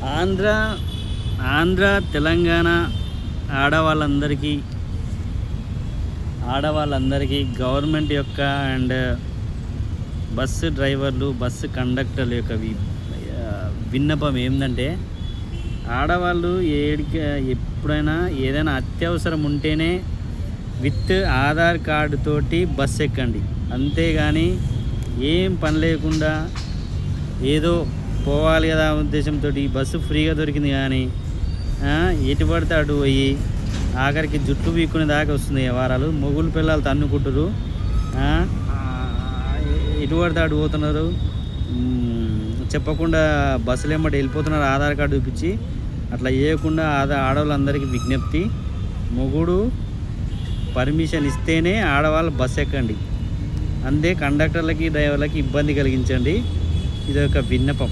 Andhra Andhra Telangana ఆడవాళ్ళందరికీ government యొక్క and bus డ్రైవర్లు bus కండక్టర్ల యొక్క విన్నపం ఏంటంటే, ఆడవాళ్ళు ఎప్పుడైనా ఏదైనా అత్యవసరం ఉంటేనే విత్ ఆధార్ కార్డు తోటి బస్సు ఎక్కండి. అంతేగాని ఏం పని లేకుండా ఏదో పోవాలి కదా ఉద్దేశంతో బస్సు ఫ్రీగా దొరికింది కానీ ఎటు పడితే అటు పోయి ఆఖరికి జుట్టు వీక్కునే దాకా వస్తుంది వారాలు. మొగుళ్ళు పిల్లలు తన్నుకుంటారు, ఎటు పడితే అటు పోతున్నారు, చెప్పకుండా బస్సులు ఏమంటే వెళ్ళిపోతున్నారు ఆధార్ కార్డు చూపించి. అట్లా చేయకుండా ఆడవాళ్ళందరికీ విజ్ఞప్తి, మొగుడు పర్మిషన్ ఇస్తేనే ఆడవాళ్ళు బస్సు ఎక్కండి. అంతే, కండక్టర్లకి డ్రైవర్లకి ఇబ్బంది కలిగించండి. ఇది ఒక విన్నపం.